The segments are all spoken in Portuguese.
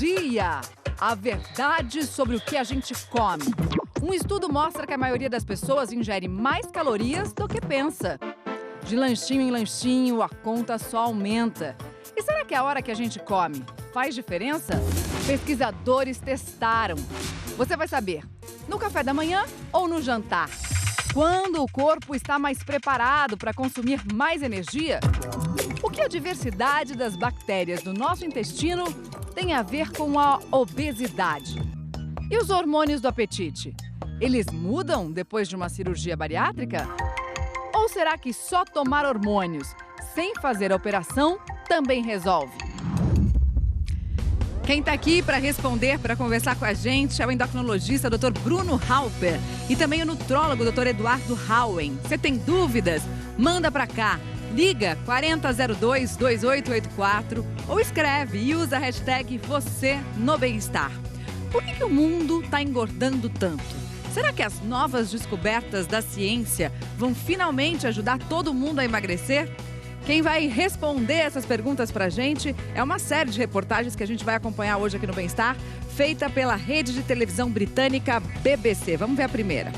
dia! A verdade sobre o que a gente come. Um estudo mostra que a maioria das pessoas ingere mais calorias do que pensa. De lanchinho em lanchinho, a conta só aumenta. E será que a hora que a gente come faz diferença? Pesquisadores testaram. Você vai saber, no café da manhã ou no jantar? Quando o corpo está mais preparado para consumir mais energia? O que a diversidade das bactérias do nosso intestino tem a ver com a obesidade? E os hormônios do apetite? Eles mudam depois de uma cirurgia bariátrica? Ou será que só tomar hormônios sem fazer a operação também resolve? Quem está aqui para responder, para conversar com a gente, é o endocrinologista Dr. Bruno Halper e também o nutrólogo Dr. Eduardo Hauen. Você tem dúvidas? Manda para cá. Liga 4002-2884 ou escreve e usa a hashtag Você no Bem-Estar. Por que o mundo está engordando tanto? Será que as novas descobertas da ciência vão finalmente ajudar todo mundo a emagrecer? Quem vai responder essas perguntas para a gente é uma série de reportagens que a gente vai acompanhar hoje aqui no Bem-Estar, feita pela rede de televisão britânica BBC. Vamos ver a primeira.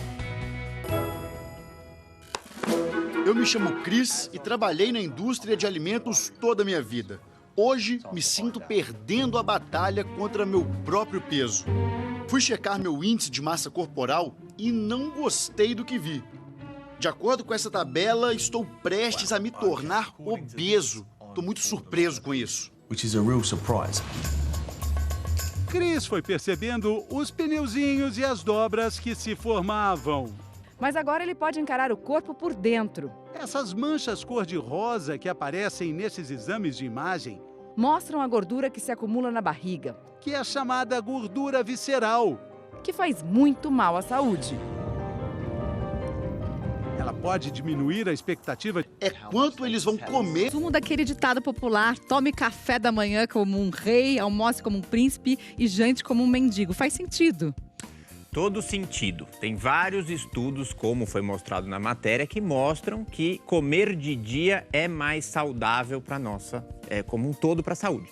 Eu me chamo Chris e trabalhei na indústria de alimentos toda a minha vida. Hoje, me sinto perdendo a batalha contra meu próprio peso. Fui checar meu índice de massa corporal e não gostei do que vi. De acordo com essa tabela, estou prestes a me tornar obeso. Estou muito surpreso com isso. Chris foi percebendo os pneuzinhos e as dobras que se formavam. Mas agora ele pode encarar o corpo por dentro. Essas manchas cor-de-rosa que aparecem nesses exames de imagem mostram a gordura que se acumula na barriga, que é chamada gordura visceral, que faz muito mal à saúde. Ela pode diminuir a expectativa. É quanto eles vão comer. Sumo daquele ditado popular: tome café da manhã como um rei, almoce como um príncipe e jante como um mendigo. Faz sentido. Todo sentido. Tem vários estudos, como foi mostrado na matéria, que mostram que comer de dia é mais saudável para nossa, como um todo, para a saúde.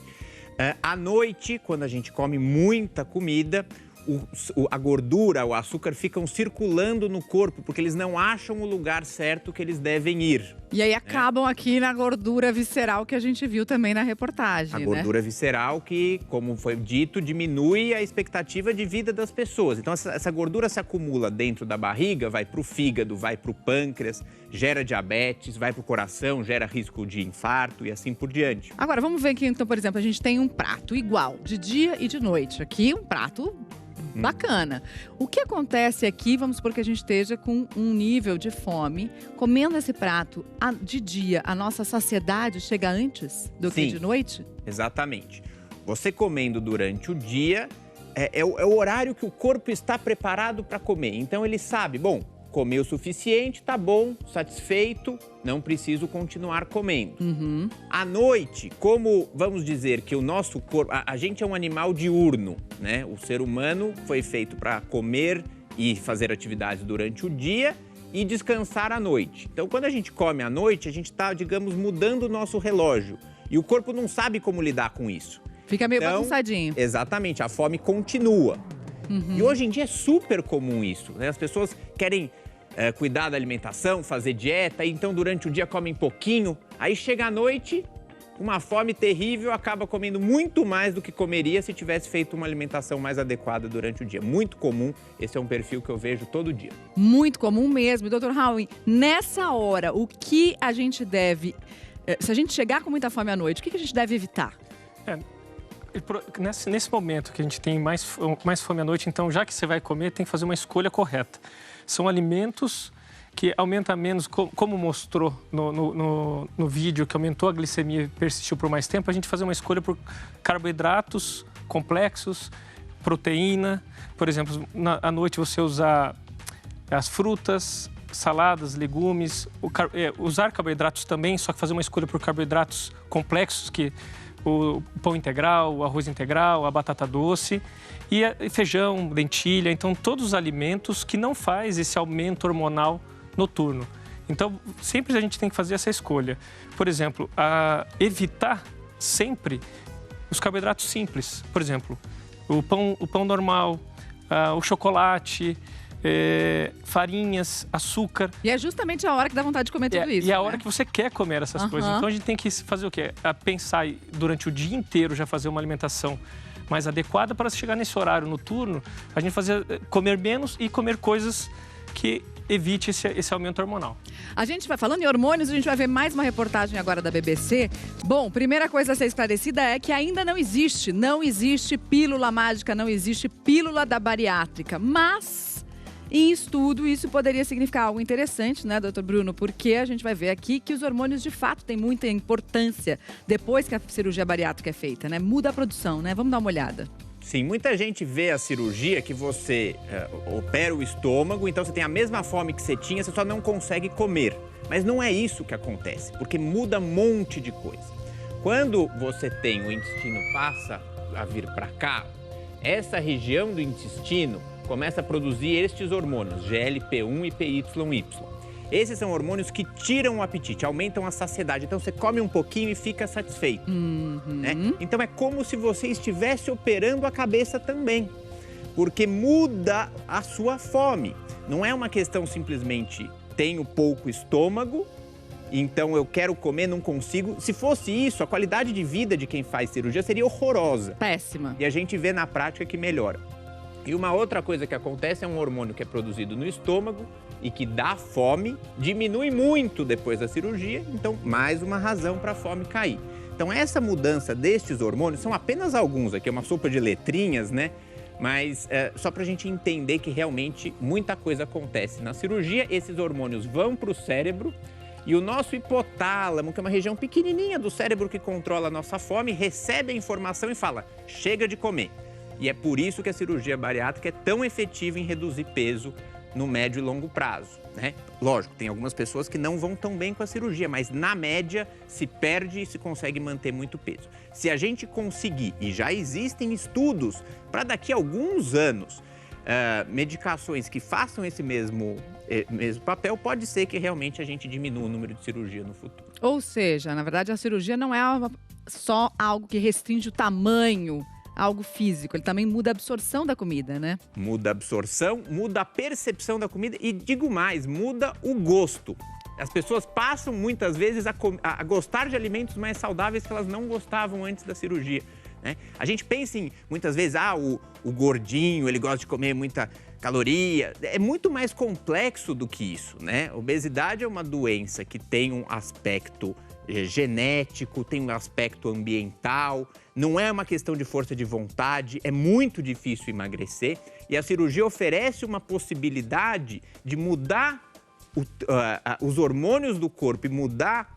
À noite, quando a gente come muita comida, a gordura, o açúcar ficam circulando no corpo, porque eles não acham o lugar certo que eles devem ir. E aí acabam aqui na gordura visceral que a gente viu também na reportagem, A gordura visceral que, como foi dito, diminui a expectativa de vida das pessoas. Então, essa gordura se acumula dentro da barriga, vai para o fígado, vai para o pâncreas, gera diabetes, vai para o coração, gera risco de infarto e assim por diante. Agora, vamos ver aqui, então, por exemplo, a gente tem um prato igual, de dia e de noite. Aqui, um prato bacana. O que acontece aqui, vamos supor que a gente esteja com um nível de fome, comendo esse prato de dia, a nossa saciedade chega antes do que de noite? Exatamente. Você comendo durante o dia, é o horário que o corpo está preparado para comer. Então ele sabe, bom, comeu o suficiente, tá bom, satisfeito, não preciso continuar comendo. À noite, como vamos dizer que o nosso corpo, a gente é um animal diurno, né? O ser humano foi feito para comer e fazer atividades durante o dia e descansar à noite. Então, quando a gente come à noite, a gente está, digamos, mudando o nosso relógio. E o corpo não sabe como lidar com isso. Fica meio bagunçadinho. Exatamente, a fome continua. E hoje em dia é super comum isso, né? As pessoas querem cuidar da alimentação, fazer dieta, então durante o dia comem pouquinho, aí chega à noite, uma fome terrível, acaba comendo muito mais do que comeria se tivesse feito uma alimentação mais adequada durante o dia. Muito comum, esse é um perfil que eu vejo todo dia. Muito comum mesmo. Dr. Hauen, nessa hora, o que a gente deve, se a gente chegar com muita fome à noite, o que a gente deve evitar? Nesse momento que a gente tem mais fome à noite, então já que você vai comer, tem que fazer uma escolha correta. São alimentos que aumentam menos, como mostrou no vídeo, que aumentou a glicemia e persistiu por mais tempo, a gente fazer uma escolha por carboidratos complexos, proteína. Por exemplo, à noite você usar as frutas, saladas, legumes, usar carboidratos também, só que fazer uma escolha por carboidratos complexos, que o pão integral, o arroz integral, a batata doce e feijão, lentilha. Então, todos os alimentos que não faz esse aumento hormonal noturno. Então, sempre a gente tem que fazer essa escolha. Por exemplo, evitar sempre os carboidratos simples. Por exemplo, o pão normal, o chocolate, farinhas, açúcar. E é justamente a hora que dá vontade de comer tudo isso. E é a hora que você quer comer essas coisas. Então a gente tem que fazer o quê? Pensar durante o dia inteiro já fazer uma alimentação mais adequada para chegar nesse horário noturno, a gente comer menos e comer coisas que evite esse aumento hormonal. A gente vai falando em hormônios, a gente vai ver mais uma reportagem agora da BBC. Bom, primeira coisa a ser esclarecida é que ainda não existe pílula mágica, não existe pílula da bariátrica, mas em estudo, isso poderia significar algo interessante, né, doutor Bruno? Porque a gente vai ver aqui que os hormônios, de fato, têm muita importância depois que a cirurgia bariátrica é feita, né? Muda a produção, né? Vamos dar uma olhada. Sim, muita gente vê a cirurgia que você opera o estômago, então você tem a mesma fome que você tinha, você só não consegue comer. Mas não é isso que acontece, porque muda um monte de coisa. Quando você tem o intestino passa a vir para cá, essa região do intestino começa a produzir estes hormônios, GLP-1 e PYY. Esses são hormônios que tiram o apetite, aumentam a saciedade. Então você come um pouquinho e fica satisfeito. Né? Então é como se você estivesse operando a cabeça também, porque muda a sua fome. Não é uma questão simplesmente tenho pouco estômago, então eu quero comer, não consigo. Se fosse isso, a qualidade de vida de quem faz cirurgia seria horrorosa. Péssima. E a gente vê na prática que melhora. E uma outra coisa que acontece é um hormônio que é produzido no estômago e que dá fome, diminui muito depois da cirurgia, então mais uma razão para a fome cair. Então essa mudança destes hormônios, são apenas alguns aqui, é uma sopa de letrinhas, né? Mas só para a gente entender que realmente muita coisa acontece na cirurgia, esses hormônios vão para o cérebro e o nosso hipotálamo, que é uma região pequenininha do cérebro que controla a nossa fome, recebe a informação e fala, chega de comer. E é por isso que a cirurgia bariátrica é tão efetiva em reduzir peso no médio e longo prazo, né? Lógico, tem algumas pessoas que não vão tão bem com a cirurgia, mas na média se perde e se consegue manter muito peso. Se a gente conseguir, e já existem estudos para daqui a alguns anos, medicações que façam esse mesmo papel, pode ser que realmente a gente diminua o número de cirurgia no futuro. Ou seja, na verdade a cirurgia não é só algo que restringe o tamanho, algo físico, ele também muda a absorção da comida, né? Muda a absorção, muda a percepção da comida e, digo mais, muda o gosto. As pessoas passam muitas vezes a gostar de alimentos mais saudáveis que elas não gostavam antes da cirurgia, né? A gente pensa em, muitas vezes, o gordinho, ele gosta de comer muita caloria. É muito mais complexo do que isso, né? Obesidade é uma doença que tem um aspecto genético, tem um aspecto ambiental, não é uma questão de força de vontade, é muito difícil emagrecer e a cirurgia oferece uma possibilidade de mudar os hormônios do corpo e mudar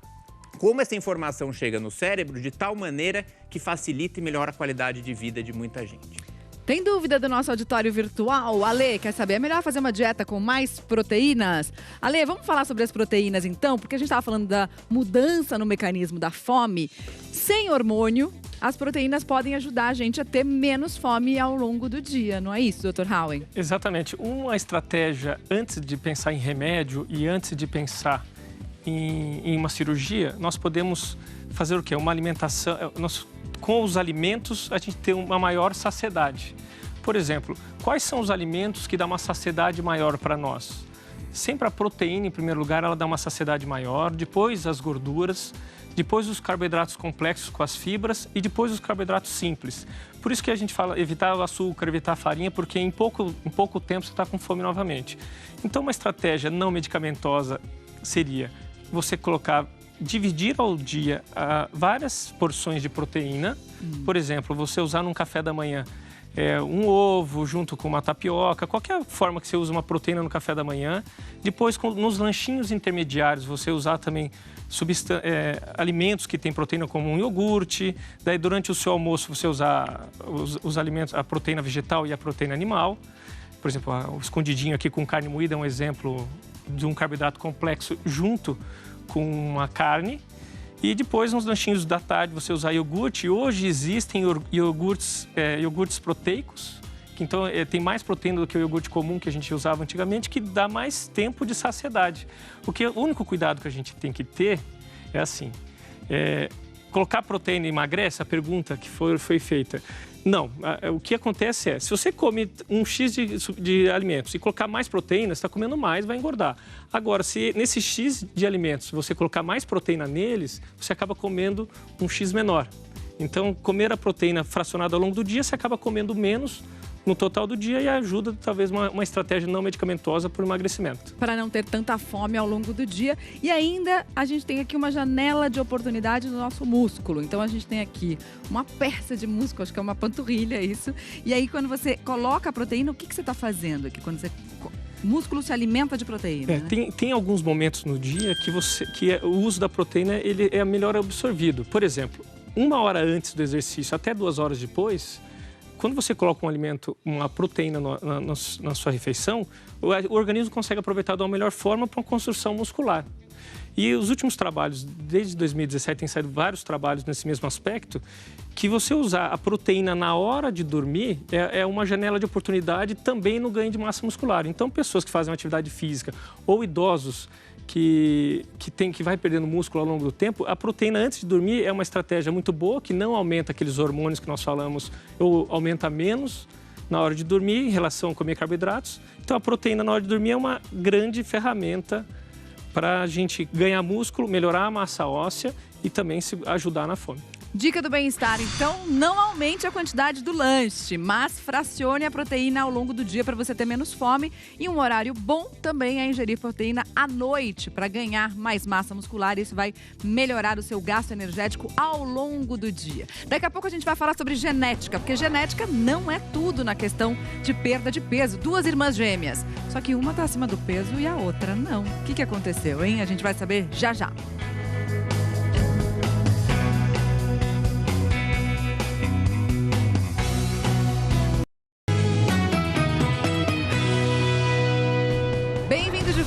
como essa informação chega no cérebro de tal maneira que facilita e melhora a qualidade de vida de muita gente. Tem dúvida do nosso auditório virtual? Ale, quer saber? É melhor fazer uma dieta com mais proteínas? Ale, vamos falar sobre as proteínas então? Porque a gente estava falando da mudança no mecanismo da fome. Sem hormônio, as proteínas podem ajudar a gente a ter menos fome ao longo do dia, não é isso, Dr. Howen? Exatamente. Uma estratégia, antes de pensar em remédio e antes de pensar em uma cirurgia, nós podemos fazer o quê? Uma alimentação... Com os alimentos, a gente tem uma maior saciedade. Por exemplo, quais são os alimentos que dão uma saciedade maior para nós? Sempre a proteína, em primeiro lugar, ela dá uma saciedade maior, depois as gorduras, depois os carboidratos complexos com as fibras e depois os carboidratos simples. Por isso que a gente fala evitar o açúcar, evitar a farinha, porque em pouco tempo você está com fome novamente. Então, uma estratégia não medicamentosa seria você dividir ao dia várias porções de proteína. Por exemplo, você usar num café da manhã um ovo junto com uma tapioca, qualquer forma que você use uma proteína no café da manhã. Depois, nos lanchinhos intermediários, você usar também alimentos que têm proteína, como um iogurte. Daí, durante o seu almoço, você usar os alimentos, a proteína vegetal e a proteína animal. Por exemplo, o escondidinho aqui com carne moída é um exemplo de um carboidrato complexo junto com uma carne. E depois, nos lanchinhos da tarde, você usar iogurte. Hoje existem iogurtes proteicos, que então tem mais proteína do que o iogurte comum que a gente usava antigamente, que dá mais tempo de saciedade. O único cuidado que a gente tem que ter é assim, colocar proteína emagrece? A pergunta que foi feita. Não, o que acontece é, se você come um X de alimentos e colocar mais proteína, você está comendo mais, vai engordar. Agora, se nesse X de alimentos você colocar mais proteína neles, você acaba comendo um X menor. Então, comer a proteína fracionada ao longo do dia, você acaba comendo menos no total do dia e ajuda, talvez, uma estratégia não medicamentosa para o emagrecimento. Para não ter tanta fome ao longo do dia. E ainda, a gente tem aqui uma janela de oportunidade no nosso músculo. Então, a gente tem aqui uma peça de músculo, acho que é uma panturrilha, isso. E aí, quando você coloca a proteína, o que você está fazendo aqui? Quando você... O músculo se alimenta de proteína, né? Tem alguns momentos no dia que o uso da proteína ele é melhor absorvido. Por exemplo, 1 hora antes do exercício até 2 horas depois... Quando você coloca um alimento, uma proteína na sua refeição, o organismo consegue aproveitar de uma melhor forma para uma construção muscular. E os últimos trabalhos, desde 2017, tem saído vários trabalhos nesse mesmo aspecto, que você usar a proteína na hora de dormir é uma janela de oportunidade também no ganho de massa muscular. Então, pessoas que fazem uma atividade física ou idosos que vai perdendo músculo ao longo do tempo, a proteína antes de dormir é uma estratégia muito boa, que não aumenta aqueles hormônios que nós falamos, ou aumenta menos na hora de dormir em relação a comer carboidratos. Então, a proteína na hora de dormir é uma grande ferramenta para a gente ganhar músculo, melhorar a massa óssea e também se ajudar na fome. Dica do bem-estar, então, não aumente a quantidade do lanche, mas fracione a proteína ao longo do dia para você ter menos fome. E um horário bom também é ingerir proteína à noite para ganhar mais massa muscular. Isso vai melhorar o seu gasto energético ao longo do dia. Daqui a pouco a gente vai falar sobre genética, porque genética não é tudo na questão de perda de peso. 2 irmãs gêmeas, só que uma está acima do peso e a outra não. O que aconteceu, hein? A gente vai saber já já.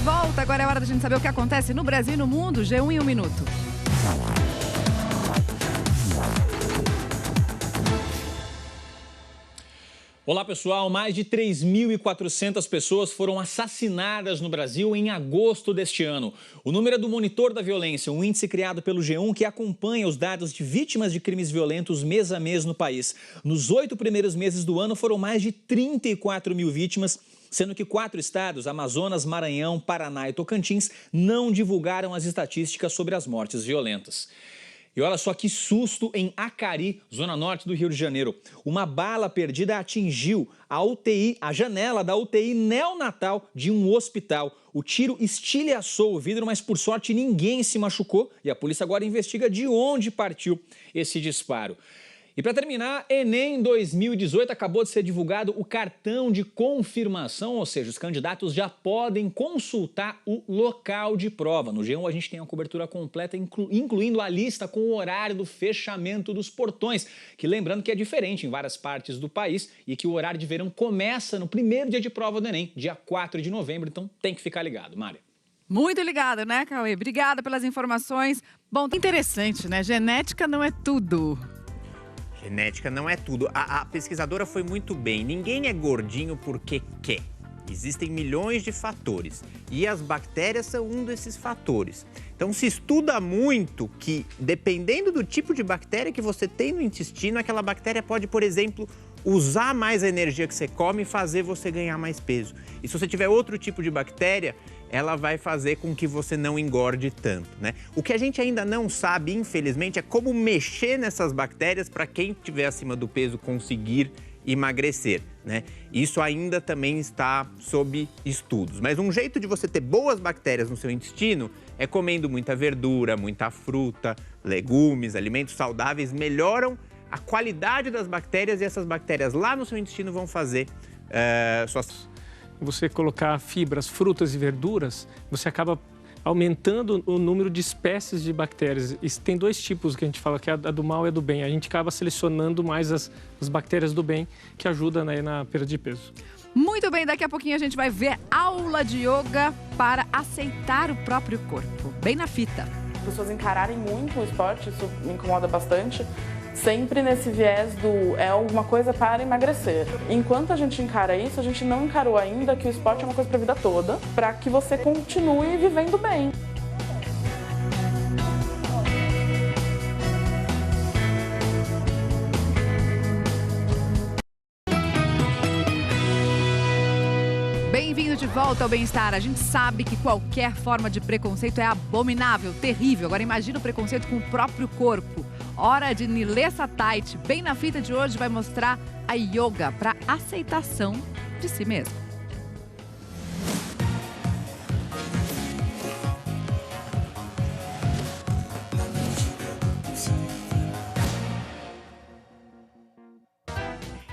Volta, agora é hora da gente saber o que acontece no Brasil e no mundo. G1 em 1 minuto. Olá, pessoal. Mais de 3.400 pessoas foram assassinadas no Brasil em agosto deste ano. O número é do Monitor da Violência, um índice criado pelo G1 que acompanha os dados de vítimas de crimes violentos mês a mês no país. Nos 8 primeiros meses do ano foram mais de 34 mil vítimas, sendo que 4 estados, Amazonas, Maranhão, Paraná e Tocantins, não divulgaram as estatísticas sobre as mortes violentas. E olha só que susto em Acari, zona norte do Rio de Janeiro. Uma bala perdida atingiu a janela da UTI neonatal de um hospital. O tiro estilhaçou o vidro, mas por sorte ninguém se machucou e a polícia agora investiga de onde partiu esse disparo. E para terminar, Enem 2018 acabou de ser divulgado o cartão de confirmação, ou seja, os candidatos já podem consultar o local de prova. No G1 a gente tem a cobertura completa, incluindo a lista com o horário do fechamento dos portões, que lembrando que é diferente em várias partes do país e que o horário de verão começa no primeiro dia de prova do Enem, dia 4 de novembro, então tem que ficar ligado, Mária. Muito ligado, né, Cauê? Obrigada pelas informações. Bom, interessante, né? Genética não é tudo. Genética não é tudo. A pesquisadora foi muito bem. Ninguém é gordinho porque quer. Existem milhões de fatores e as bactérias são um desses fatores. Então se estuda muito que, dependendo do tipo de bactéria que você tem no intestino, aquela bactéria pode, por exemplo, usar mais a energia que você come e fazer você ganhar mais peso. E se você tiver outro tipo de bactéria, ela vai fazer com que você não engorde tanto, né? O que a gente ainda não sabe, infelizmente, é como mexer nessas bactérias para quem estiver acima do peso conseguir emagrecer, né? Isso ainda também está sob estudos. Mas um jeito de você ter boas bactérias no seu intestino é comendo muita verdura, muita fruta, legumes, alimentos saudáveis, melhoram a qualidade das bactérias e essas bactérias lá no seu intestino vão fazer suas... Você colocar fibras, frutas e verduras, você acaba aumentando o número de espécies de bactérias. E tem 2 tipos que a gente fala, que é a do mal e a do bem. A gente acaba selecionando mais as bactérias do bem, que ajudam, né, na perda de peso. Muito bem, daqui a pouquinho a gente vai ver aula de yoga para aceitar o próprio corpo. Bem na fita. As pessoas encararem muito o esporte, isso me incomoda bastante. Sempre nesse viés do é alguma coisa para emagrecer. Enquanto a gente encara isso, a gente não encarou ainda que o esporte é uma coisa para a vida toda, para que você continue vivendo bem. de volta ao bem-estar. A gente sabe que qualquer forma de preconceito é abominável, terrível. Agora imagina o preconceito com o próprio corpo. Hora de Nilessa Tait, bem na fita de hoje, vai mostrar a yoga para aceitação de si mesmo.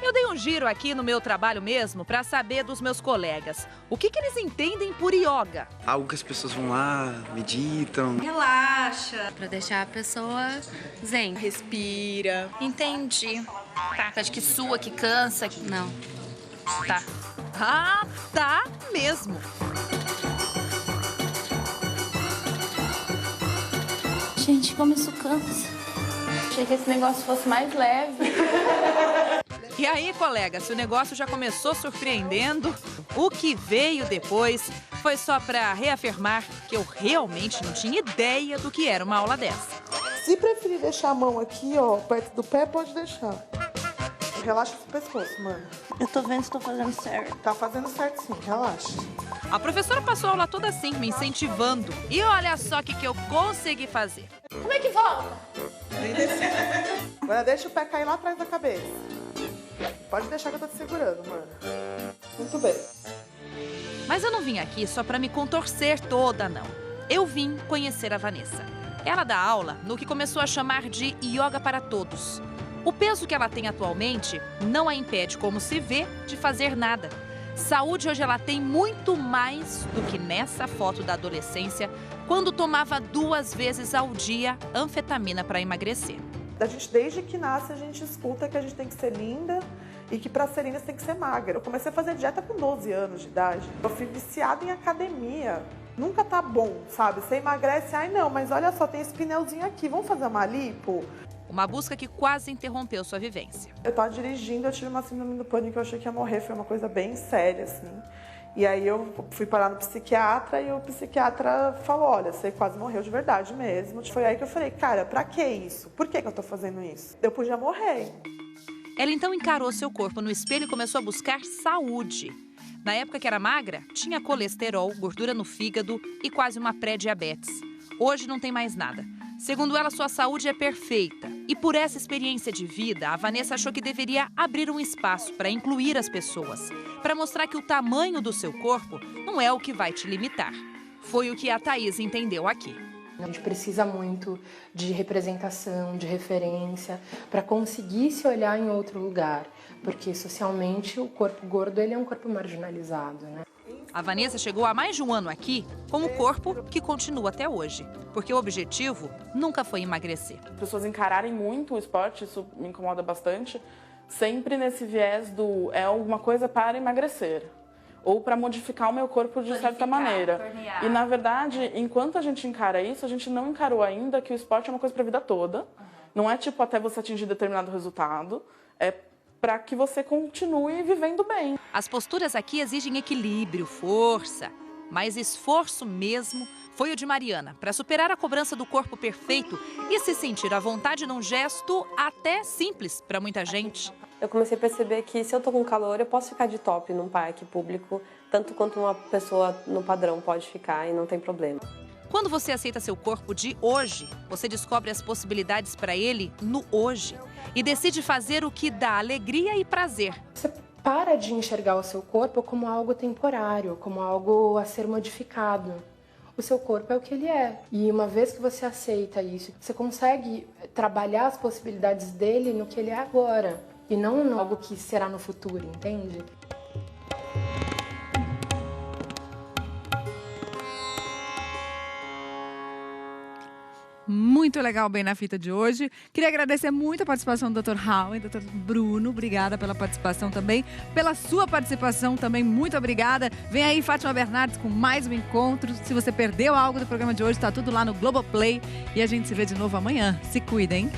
Eu dei um giro aqui no meu trabalho mesmo para saber dos meus colegas. O que eles entendem por yoga? Algo que as pessoas vão lá, meditam. Relaxa. Pra deixar a pessoa zen. Respira. Entendi. Tá. Acho que sua, que cansa. Não. Tá. Ah, tá mesmo. Gente, como isso cansa. Achei que esse negócio fosse mais leve. E aí, colega, se o negócio já começou surpreendendo, o que veio depois foi só para reafirmar que eu realmente não tinha ideia do que era uma aula dessa. Se preferir deixar a mão aqui, ó, perto do pé, pode deixar. Relaxa o pescoço, mano. Eu tô vendo se tô fazendo certo. Tá fazendo certo sim, relaxa. A professora passou a aula toda assim, me incentivando. E olha só o que eu consegui fazer. Como é que volta? Agora deixa o pé cair lá atrás da cabeça. Pode deixar que eu tô te segurando, mano. Muito bem. Mas eu não vim aqui só para me contorcer toda, não. Eu vim conhecer a Vanessa. Ela dá aula no que começou a chamar de yoga para todos. O peso que ela tem atualmente não a impede, como se vê, de fazer nada. Saúde hoje ela tem muito mais do que nessa foto da adolescência, quando tomava 2 vezes ao dia anfetamina para emagrecer. A gente, desde que nasce, a gente escuta que a gente tem que ser linda e que para ser linda você tem que ser magra. Eu comecei a fazer dieta com 12 anos de idade. Eu fui viciada em academia. Nunca tá bom, sabe? Você emagrece, ai não, mas olha só, tem esse pneuzinho aqui, vamos fazer uma lipo? Uma busca que quase interrompeu sua vivência. Eu tava dirigindo, eu tive uma síndrome do pânico, eu achei que ia morrer, foi uma coisa bem séria, assim. E aí eu fui parar no psiquiatra e o psiquiatra falou, olha, você quase morreu de verdade mesmo. Foi aí que eu falei, cara, pra que isso? Por que eu tô fazendo isso? Eu podia morrer. Ela então encarou seu corpo no espelho e começou a buscar saúde. Na época que era magra, tinha colesterol, gordura no fígado e quase uma pré-diabetes. Hoje não tem mais nada. Segundo ela, sua saúde é perfeita. E por essa experiência de vida, a Vanessa achou que deveria abrir um espaço para incluir as pessoas, para mostrar que o tamanho do seu corpo não é o que vai te limitar. Foi o que a Thaís entendeu aqui. A gente precisa muito de representação, de referência, para conseguir se olhar em outro lugar, porque socialmente o corpo gordo ele é um corpo marginalizado, né? A Vanessa chegou há mais de 1 ano aqui com um corpo que continua até hoje, porque o objetivo nunca foi emagrecer. As pessoas encararem muito o esporte, isso me incomoda bastante, sempre nesse viés do é alguma coisa para emagrecer ou para modificar o meu corpo de certa maneira. Tornear. E na verdade, enquanto a gente encara isso, a gente não encarou ainda que o esporte é uma coisa para a vida toda. Não é tipo até você atingir determinado resultado, é para que você continue vivendo bem. As posturas aqui exigem equilíbrio, força, mas esforço mesmo foi o de Mariana, para superar a cobrança do corpo perfeito e se sentir à vontade num gesto até simples para muita gente. Eu comecei a perceber que se eu tô com calor, eu posso ficar de top num parque público, tanto quanto uma pessoa no padrão pode ficar e não tem problema. Quando você aceita seu corpo de hoje, você descobre as possibilidades para ele no hoje e decide fazer o que dá alegria e prazer. Você para de enxergar o seu corpo como algo temporário, como algo a ser modificado. O seu corpo é o que ele é. E uma vez que você aceita isso, você consegue trabalhar as possibilidades dele no que ele é agora e não em algo que será no futuro, entende? Muito legal, bem na fita de hoje. Queria agradecer muito a participação do Dr. Raul e do Dr. Bruno. Obrigada pela participação também. Pela sua participação também, muito obrigada. Vem aí Fátima Bernardes com mais um encontro. Se você perdeu algo do programa de hoje, tá tudo lá no Globoplay. E a gente se vê de novo amanhã. Se cuidem.